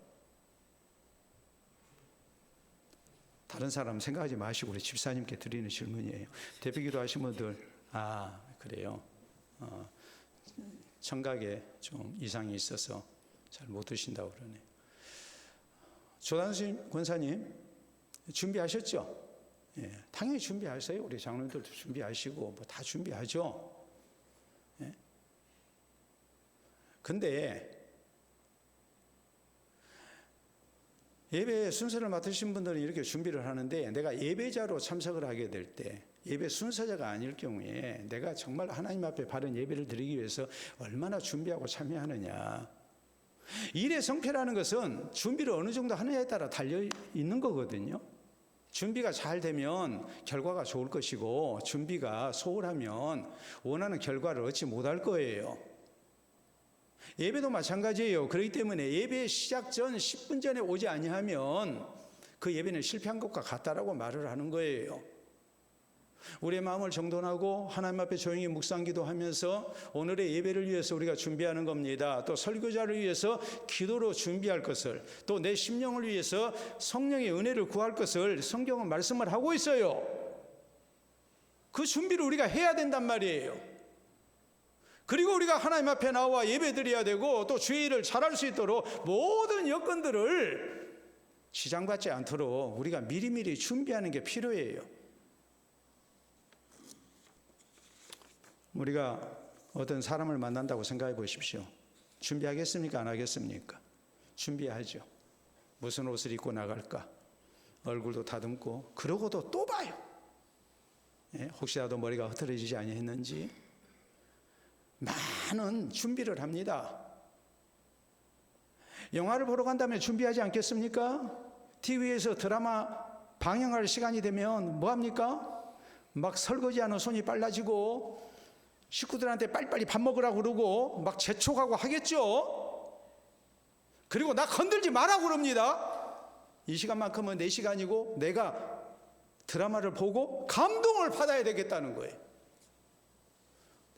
다른 사람 생각하지 마시고 우리 집사님께 드리는 질문이에요. 대표기도 하신 분들 그래요. 청각에 좀 이상이 있어서 잘 못 드신다고 그러네. 조단순 권사님 준비하셨죠? 예, 당연히 준비하세요. 우리 장로님들도 준비하시고 뭐 다 준비하죠. 예? 근데 예배 순서를 맡으신 분들은 이렇게 준비를 하는데 내가 예배자로 참석을 하게 될 때 예배 순서자가 아닐 경우에 내가 정말 하나님 앞에 바른 예배를 드리기 위해서 얼마나 준비하고 참여하느냐. 일의 성패라는 것은 준비를 어느 정도 하느냐에 따라 달려 있는 거거든요. 준비가 잘 되면 결과가 좋을 것이고 준비가 소홀하면 원하는 결과를 얻지 못할 거예요. 예배도 마찬가지예요. 그렇기 때문에 예배 시작 전 10분 전에 오지 아니하면 그 예배는 실패한 것과 같다라고 말을 하는 거예요. 우리의 마음을 정돈하고 하나님 앞에 조용히 묵상기도하면서 오늘의 예배를 위해서 우리가 준비하는 겁니다. 또 설교자를 위해서 기도로 준비할 것을, 또 내 심령을 위해서 성령의 은혜를 구할 것을 성경은 말씀을 하고 있어요. 그 준비를 우리가 해야 된단 말이에요. 그리고 우리가 하나님 앞에 나와 예배드려야 되고 또 주일을 잘할 수 있도록 모든 여건들을 지장받지 않도록 우리가 미리미리 준비하는 게 필요해요. 우리가 어떤 사람을 만난다고 생각해 보십시오. 준비하겠습니까? 안 하겠습니까? 준비하죠. 무슨 옷을 입고 나갈까? 얼굴도 다듬고 그러고도 또 봐요. 혹시라도 머리가 흐트러지지 아니했는지 많은 준비를 합니다. 영화를 보러 간다면 준비하지 않겠습니까? TV에서 드라마 방영할 시간이 되면 뭐합니까? 막 설거지하는 손이 빨라지고 식구들한테 빨리빨리 밥 먹으라고 그러고 막 재촉하고 하겠죠? 그리고 나 건들지 마라고 그럽니다. 이 시간만큼은 내 시간이고 내가 드라마를 보고 감동을 받아야 되겠다는 거예요.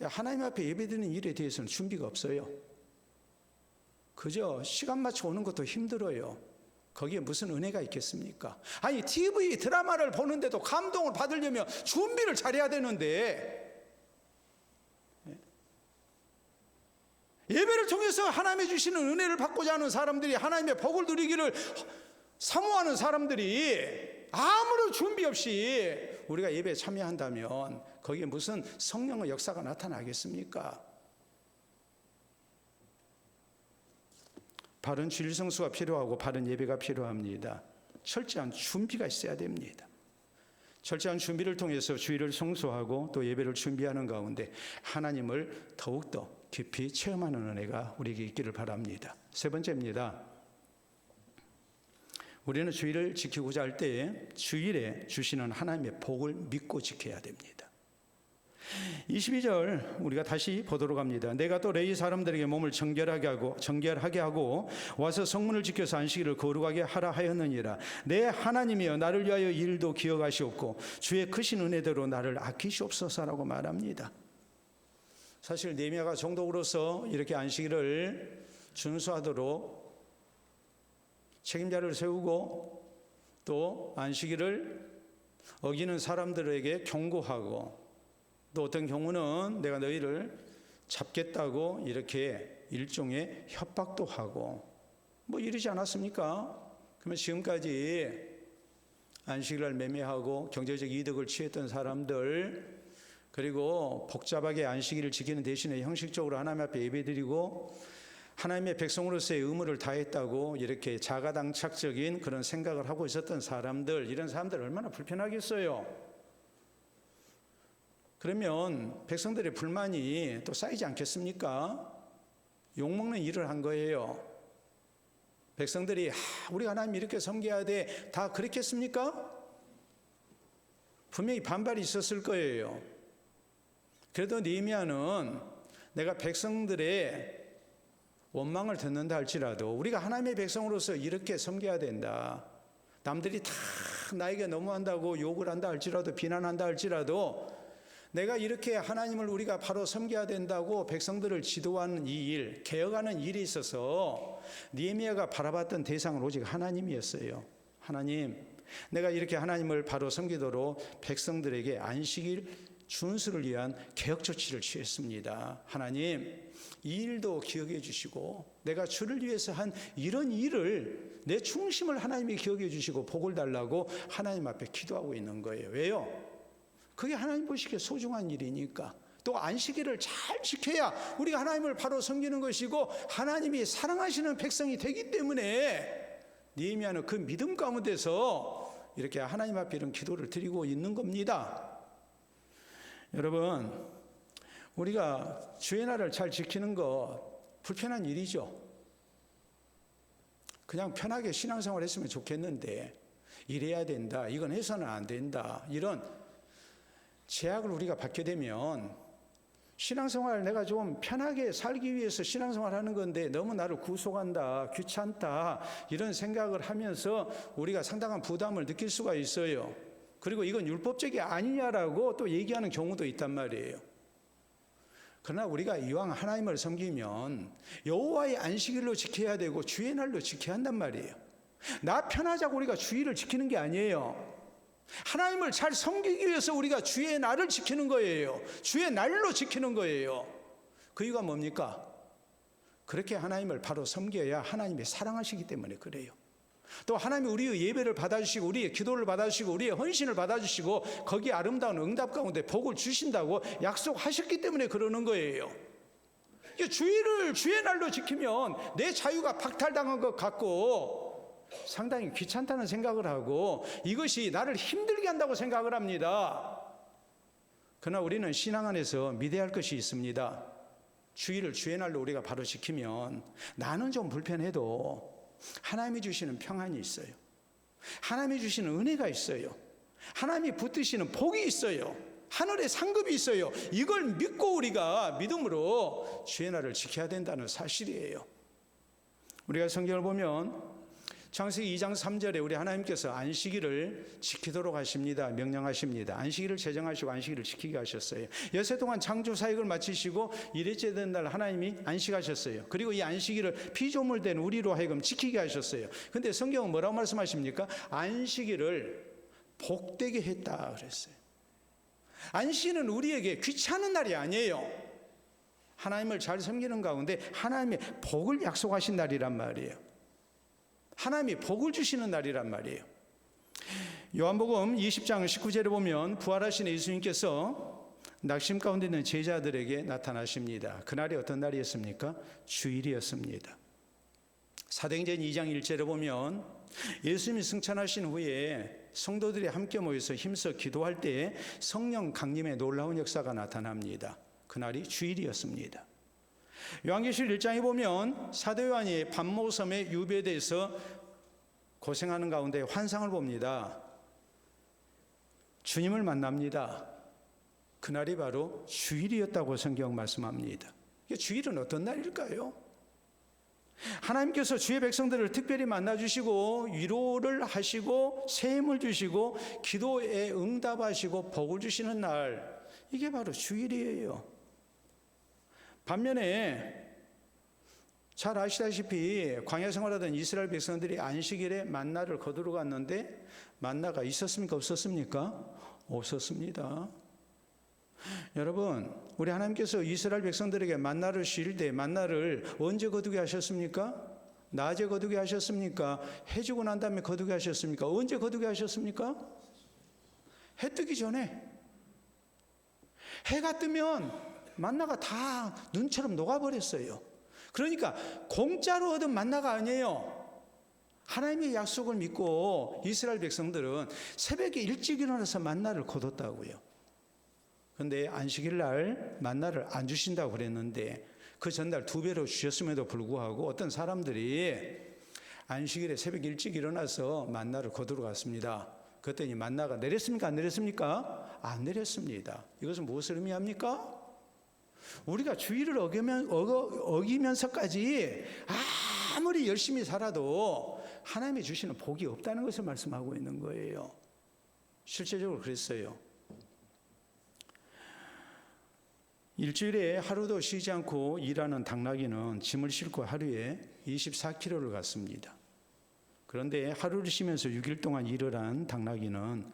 하나님 앞에 예배드리는 일에 대해서는 준비가 없어요. 그저 시간 맞춰 오는 것도 힘들어요. 거기에 무슨 은혜가 있겠습니까? 아니 TV 드라마를 보는데도 감동을 받으려면 준비를 잘해야 되는데, 예배를 통해서 하나님의 주시는 은혜를 받고자 하는 사람들이, 하나님의 복을 누리기를 사모하는 사람들이 아무런 준비 없이 우리가 예배에 참여한다면 거기에 무슨 성령의 역사가 나타나겠습니까? 바른 주일 성수가 필요하고 바른 예배가 필요합니다. 철저한 준비가 있어야 됩니다. 철저한 준비를 통해서 주일을 성수하고 또 예배를 준비하는 가운데 하나님을 더욱더 깊이 체험하는 은혜가 우리에게 있기를 바랍니다. 세 번째입니다. 우리는 주일을 지키고자 할 때에 주일에 주시는 하나님의 복을 믿고 지켜야 됩니다. 22절 우리가 다시 보도록 합니다. 내가 또 레위 사람들에게 몸을 정결하게 하고 와서 성문을 지켜서 안식일을 거룩하게 하라 하였느니라. 내 하나님이여 나를 위하여 일도 기억하시옵고 주의 크신 은혜대로 나를 아끼시옵소서라고 말합니다. 사실 느헤미야가 총독으로서 이렇게 안식일을 준수하도록 책임자를 세우고 또 안식일을 어기는 사람들에게 경고하고, 또 어떤 경우는 내가 너희를 잡겠다고 이렇게 일종의 협박도 하고 뭐 이러지 않았습니까? 그러면 지금까지 안식일을 매매하고 경제적 이득을 취했던 사람들, 그리고 복잡하게 안식일을 지키는 대신에 형식적으로 하나님 앞에 예배드리고 하나님의 백성으로서의 의무를 다했다고 이렇게 자가당착적인 그런 생각을 하고 있었던 사람들, 이런 사람들 얼마나 불편하겠어요. 그러면 백성들의 불만이 또 쌓이지 않겠습니까? 욕먹는 일을 한 거예요. 백성들이 우리 하나님 이렇게 섬겨야 돼, 다 그랬겠습니까? 분명히 반발이 있었을 거예요. 그래도 느헤미야는 내가 백성들의 원망을 듣는다 할지라도 우리가 하나님의 백성으로서 이렇게 섬겨야 된다, 남들이 다 나에게 너무한다고 욕을 한다 할지라도, 비난한다 할지라도 내가 이렇게 하나님을 우리가 바로 섬겨야 된다고 백성들을 지도하는 이 일, 개혁하는 일이 있어서 느헤미야가 바라봤던 대상은 오직 하나님이었어요. 하나님, 내가 이렇게 하나님을 바로 섬기도록 백성들에게 안식일 준수를 위한 개혁 조치를 취했습니다. 하나님, 이 일도 기억해 주시고 내가 주를 위해서 한 이런 일을, 내 충심을 하나님이 기억해 주시고 복을 달라고 하나님 앞에 기도하고 있는 거예요. 왜요? 그게 하나님 보시기에 소중한 일이니까. 또 안식일을 잘 지켜야 우리가 하나님을 바로 섬기는 것이고 하나님이 사랑하시는 백성이 되기 때문에 느헤미야는 그 믿음 가운데서 이렇게 하나님 앞에 이런 기도를 드리고 있는 겁니다. 여러분, 우리가 주의 날을 잘 지키는 거 불편한 일이죠. 그냥 편하게 신앙생활 했으면 좋겠는데 이래야 된다, 이건 해서는 안 된다, 이런 제약을 우리가 받게 되면 신앙생활, 내가 좀 편하게 살기 위해서 신앙생활 하는 건데 너무 나를 구속한다, 귀찮다, 이런 생각을 하면서 우리가 상당한 부담을 느낄 수가 있어요. 그리고 이건 율법적이 아니냐라고 또 얘기하는 경우도 있단 말이에요. 그러나 우리가 이왕 하나님을 섬기면 여호와의 안식일로 지켜야 되고 주의 날로 지켜야 한단 말이에요. 나 편하자고 우리가 주일을 지키는 게 아니에요. 하나님을 잘 섬기기 위해서 우리가 주의 날을 지키는 거예요. 주의 날로 지키는 거예요. 그 이유가 뭡니까? 그렇게 하나님을 바로 섬겨야 하나님이 사랑하시기 때문에 그래요. 또 하나님이 우리의 예배를 받아주시고 우리의 기도를 받아주시고 우리의 헌신을 받아주시고 거기에 아름다운 응답 가운데 복을 주신다고 약속하셨기 때문에 그러는 거예요. 주일을 주의 날로 지키면 내 자유가 박탈당한 것 같고 상당히 귀찮다는 생각을 하고 이것이 나를 힘들게 한다고 생각을 합니다. 그러나 우리는 신앙 안에서 믿어야 할 것이 있습니다. 주일을 주의 날로 우리가 바로 지키면 나는 좀 불편해도 하나님이 주시는 평안이 있어요. 하나님이 주시는 은혜가 있어요. 하나님이 붙드시는 복이 있어요. 하늘의 상급이 있어요. 이걸 믿고 우리가 믿음으로 주의 날을 지켜야 된다는 사실이에요. 우리가 성경을 보면 창세기 2장 3절에 우리 하나님께서 안식일을 지키도록 하십니다. 명령하십니다. 안식일을 제정하시고 안식일을 지키게 하셨어요. 여세 동안 창조 사역을 마치시고 일일째 된 날 하나님이 안식하셨어요. 그리고 이 안식일을 피조물된 우리로 하여금 지키게 하셨어요. 근데 성경은 뭐라고 말씀하십니까? 안식일을 복되게 했다 그랬어요. 안식일은 우리에게 귀찮은 날이 아니에요. 하나님을 잘 섬기는 가운데 하나님의 복을 약속하신 날이란 말이에요. 하나님이 복을 주시는 날이란 말이에요. 요한복음 20장 19절에 보면 부활하신 예수님께서 낙심 가운데 있는 제자들에게 나타나십니다. 그날이 어떤 날이었습니까? 주일이었습니다. 사도행전 2장 1절에 보면 예수님이 승천하신 후에 성도들이 함께 모여서 힘써 기도할 때 성령 강림의 놀라운 역사가 나타납니다. 그날이 주일이었습니다. 요한계시록 1장에 보면 사도 요한이 반모섬의 유배돼서 고생하는 가운데 환상을 봅니다. 주님을 만납니다. 그날이 바로 주일이었다고 성경 말씀합니다. 주일은 어떤 날일까요? 하나님께서 주의 백성들을 특별히 만나주시고 위로를 하시고 샘을 주시고 기도에 응답하시고 복을 주시는 날, 이게 바로 주일이에요. 반면에 잘 아시다시피 광야 생활하던 이스라엘 백성들이 안식일에 만나를 거두러 갔는데 만나가 있었습니까? 없었습니까? 없었습니다. 여러분, 우리 하나님께서 이스라엘 백성들에게 만나를 주실 때 만나를 언제 거두게 하셨습니까? 낮에 거두게 하셨습니까? 해 지고 난 다음에 거두게 하셨습니까? 언제 거두게 하셨습니까? 해 뜨기 전에. 해가 뜨면 만나가 다 눈처럼 녹아버렸어요. 그러니까 공짜로 얻은 만나가 아니에요. 하나님의 약속을 믿고 이스라엘 백성들은 새벽에 일찍 일어나서 만나를 거뒀다고요. 그런데 안식일 날 만나를 안 주신다고 그랬는데 그 전날 2배로 주셨음에도 불구하고 어떤 사람들이 안식일에 새벽 일찍 일어나서 만나를 거두러 갔습니다. 그랬더니 만나가 내렸습니까? 안 내렸습니까? 안 내렸습니다. 이것은 무엇을 의미합니까? 우리가 주의를 어기면서까지 아무리 열심히 살아도 하나님이 주시는 복이 없다는 것을 말씀하고 있는 거예요. 실제적으로 그랬어요. 일주일에 하루도 쉬지 않고 일하는 당나귀는 짐을 싣고 하루에 24km를 갔습니다. 그런데 하루를 쉬면서 6일 동안 일을 한 당나귀는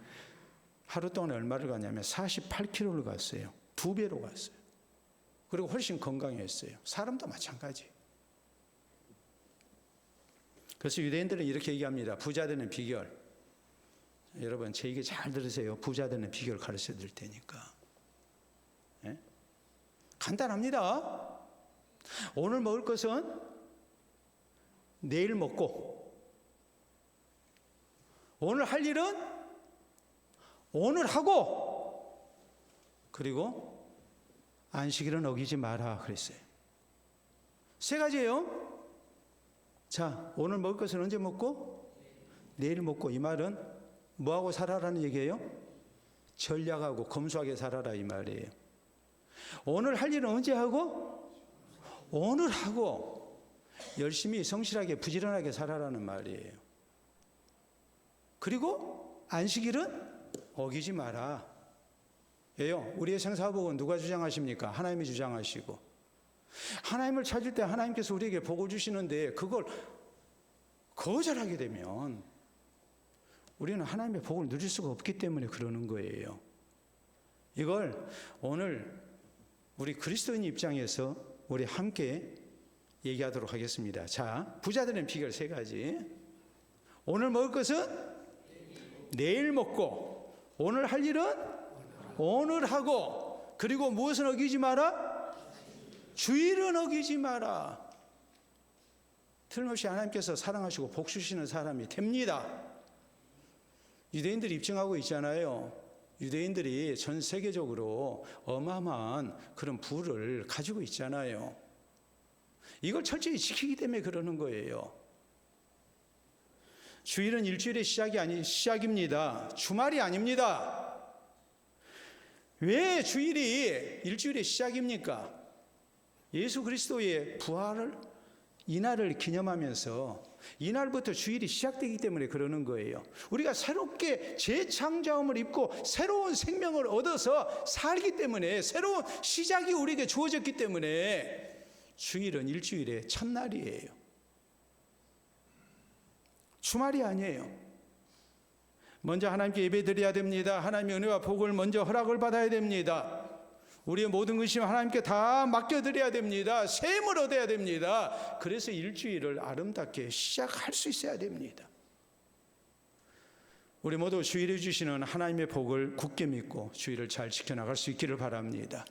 하루 동안 얼마를 갔냐면 48km를 갔어요. 2배로 갔어요. 그리고 훨씬 건강했어요. 사람도 마찬가지. 그래서 유대인들은 이렇게 얘기합니다. 부자 되는 비결. 여러분 제 얘기 잘 들으세요. 부자 되는 비결 가르쳐 드릴 테니까. 네? 간단합니다. 오늘 먹을 것은 내일 먹고, 오늘 할 일은 오늘 하고, 그리고 안식일은 어기지 마라 그랬어요. 3가지예요. 자, 오늘 먹을 것은 언제 먹고? 내일 먹고. 이 말은 뭐하고 살아라는 얘기예요? 전략하고 검소하게 살아라 이 말이에요. 오늘 할 일은 언제 하고? 오늘 하고 열심히 성실하게 부지런하게 살아라는 말이에요. 그리고 안식일은 어기지 마라. 왜요? 우리의 생사복은 누가 주장하십니까? 하나님이 주장하시고, 하나님을 찾을 때 하나님께서 우리에게 복을 주시는데 그걸 거절하게 되면 우리는 하나님의 복을 누릴 수가 없기 때문에 그러는 거예요. 이걸 오늘 우리 그리스도인 입장에서 우리 함께 얘기하도록 하겠습니다. 자, 부자 되는 비결 3가지. 오늘 먹을 것은 내일 먹고, 오늘 할 일은 오늘 하고, 그리고 무엇은 어기지 마라? 주일은 어기지 마라. 틀림없이 하나님께서 사랑하시고 복 주시는 사람이 됩니다. 유대인들이 입증하고 있잖아요. 유대인들이 전 세계적으로 어마어마한 그런 부를 가지고 있잖아요. 이걸 철저히 지키기 때문에 그러는 거예요. 주일은 일주일의 시작입니다. 주말이 아닙니다. 왜 주일이 일주일의 시작입니까? 예수 그리스도의 부활을 이날을 기념하면서 이날부터 주일이 시작되기 때문에 그러는 거예요. 우리가 새롭게 재창조함을 입고 새로운 생명을 얻어서 살기 때문에, 새로운 시작이 우리에게 주어졌기 때문에 주일은 일주일의 첫날이에요. 주말이 아니에요. 먼저 하나님께 예배드려야 됩니다. 하나님의 은혜와 복을 먼저 허락을 받아야 됩니다. 우리의 모든 것이 하나님께 다 맡겨드려야 됩니다. 셈을 얻어야 됩니다. 그래서 일주일을 아름답게 시작할 수 있어야 됩니다. 우리 모두 주일에 주시는 하나님의 복을 굳게 믿고 주일을 잘 지켜나갈 수 있기를 바랍니다.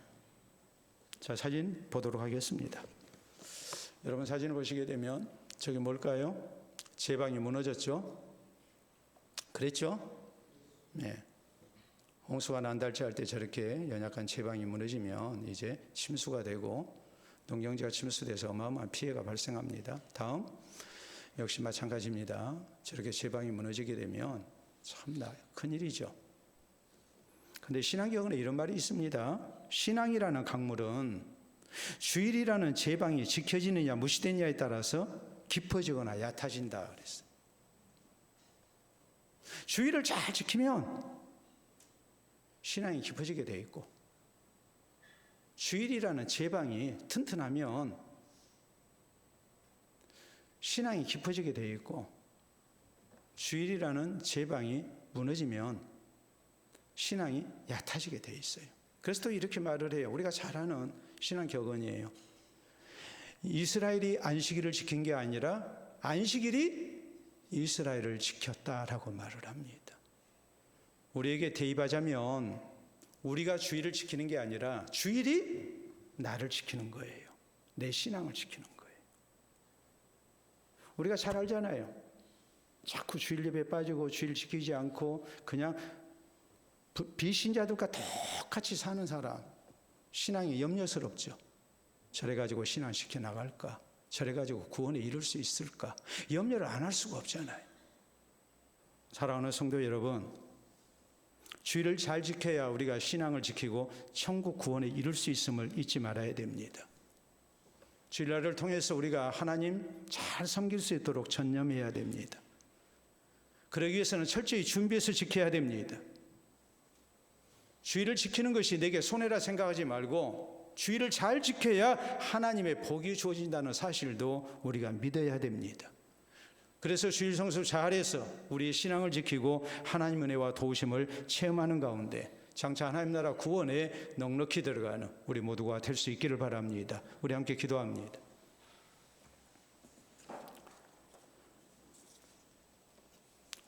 자, 사진 보도록 하겠습니다. 여러분 사진을 보시게 되면 저게 뭘까요? 제방이 무너졌죠? 그랬죠? 네. 홍수가 난달치 할 때 저렇게 연약한 제방이 무너지면 이제 침수가 되고 농경지가 침수돼서 어마어마한 피해가 발생합니다. 다음 역시 마찬가지입니다. 저렇게 제방이 무너지게 되면 참나 큰일이죠. 그런데 신앙경에 이런 말이 있습니다. 신앙이라는 강물은 주일이라는 제방이 지켜지느냐 무시되느냐에 따라서 깊어지거나 얕아진다 그랬어요. 주일을 잘 지키면 신앙이 깊어지게 돼 있고, 주일이라는 제방이 튼튼하면 신앙이 깊어지게 돼 있고, 주일이라는 제방이 무너지면 신앙이 얕아지게 돼 있어요. 그래서 또 이렇게 말을 해요. 우리가 잘 아는 신앙 격언이에요. 이스라엘이 안식일을 지킨 게 아니라 안식일이 이스라엘을 지켰다라고 말을 합니다. 우리에게 대입하자면 우리가 주일을 지키는 게 아니라 주일이 나를 지키는 거예요. 내 신앙을 지키는 거예요. 우리가 잘 알잖아요. 자꾸 주일 예배에 빠지고 주일 지키지 않고 그냥 비신자들과 똑같이 사는 사람, 신앙이 염려스럽죠. 저래 가지고 신앙 시켜 나갈까? 저래 가지고 구원에 이룰 수 있을까? 염려를 안 할 수가 없잖아요. 사랑하는 성도 여러분, 주일을 잘 지켜야 우리가 신앙을 지키고 천국 구원에 이룰 수 있음을 잊지 말아야 됩니다. 주일날을 통해서 우리가 하나님 잘 섬길 수 있도록 전념해야 됩니다. 그러기 위해서는 철저히 준비해서 지켜야 됩니다. 주일을 지키는 것이 내게 손해라 생각하지 말고 주일을 잘 지켜야 하나님의 복이 주어진다는 사실도 우리가 믿어야 됩니다. 그래서 주일 성수 잘해서 우리의 신앙을 지키고 하나님 은혜와 도우심을 체험하는 가운데 장차 하나님 나라 구원에 넉넉히 들어가는 우리 모두가 될 수 있기를 바랍니다. 우리 함께 기도합니다.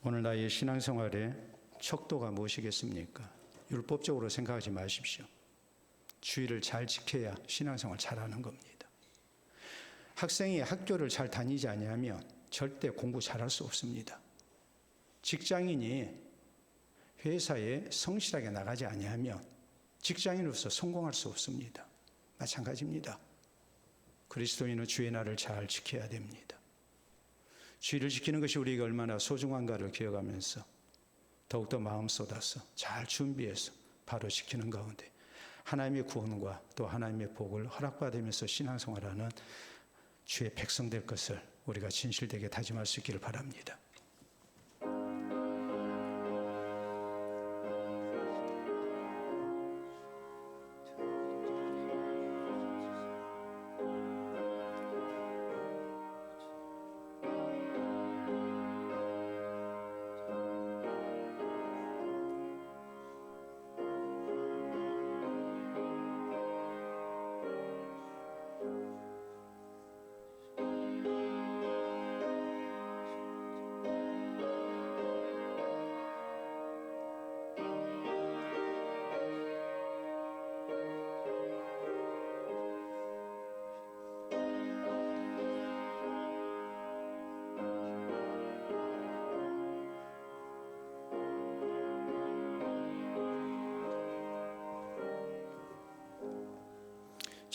오늘 나의 신앙생활의 척도가 무엇이겠습니까? 율법적으로 생각하지 마십시오. 주일을 잘 지켜야 신앙생활 잘하는 겁니다. 학생이 학교를 잘 다니지 아니하면 절대 공부 잘할 수 없습니다. 직장인이 회사에 성실하게 나가지 아니하면 직장인으로서 성공할 수 없습니다. 마찬가지입니다. 그리스도인은 주의 날을 잘 지켜야 됩니다. 주일을 지키는 것이 우리에게 얼마나 소중한가를 기억하면서 더욱더 마음 쏟아서 잘 준비해서 바로 지키는 가운데 하나님의 구원과 또 하나님의 복을 허락받으면서 신앙생활하는 주의 백성 될 것을 우리가 진실되게 다짐할 수 있기를 바랍니다.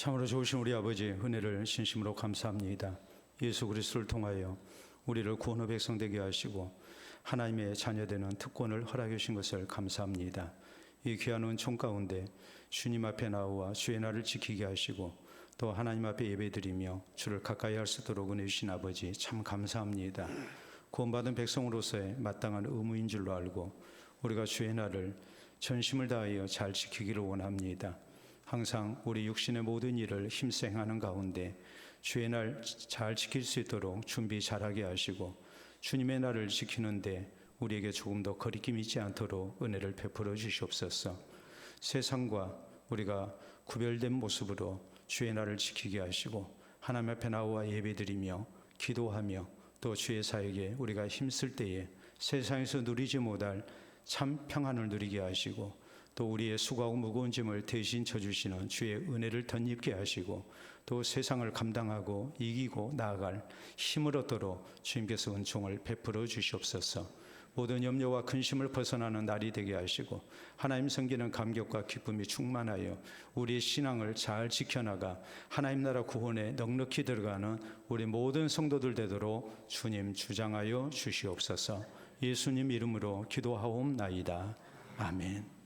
참으로 좋으신 우리 아버지 은혜를 진심으로 감사합니다. 예수 그리스도를 통하여 우리를 구원의 백성 되게 하시고 하나님의 자녀되는 특권을 허락해 주신 것을 감사합니다. 이 귀한 은총 가운데 주님 앞에 나와 주의 날을 지키게 하시고 또 하나님 앞에 예배드리며 주를 가까이 할 수 있도록 은혜 주신 아버지 참 감사합니다. 구원받은 백성으로서의 마땅한 의무인 줄로 알고 우리가 주의 날을 전심을 다하여 잘 지키기를 원합니다. 항상 우리 육신의 모든 일을 힘써 행하는 가운데 주의 날 잘 지킬 수 있도록 준비 잘하게 하시고 주님의 날을 지키는데 우리에게 조금 더 거리낌 있지 않도록 은혜를 베풀어 주시옵소서. 세상과 우리가 구별된 모습으로 주의 날을 지키게 하시고 하나님 앞에 나와 예배드리며 기도하며 또 주의 사역에 우리가 힘쓸 때에 세상에서 누리지 못할 참 평안을 누리게 하시고 또 우리의 수고하고 무거운 짐을 대신 져주시는 주의 은혜를 덧입게 하시고 또 세상을 감당하고 이기고 나아갈 힘을 얻도록 주님께서 은총을 베풀어 주시옵소서. 모든 염려와 근심을 벗어나는 날이 되게 하시고 하나님 섬기는 감격과 기쁨이 충만하여 우리의 신앙을 잘 지켜나가 하나님 나라 구원에 넉넉히 들어가는 우리 모든 성도들 되도록 주님 주장하여 주시옵소서. 예수님 이름으로 기도하옵나이다. 아멘.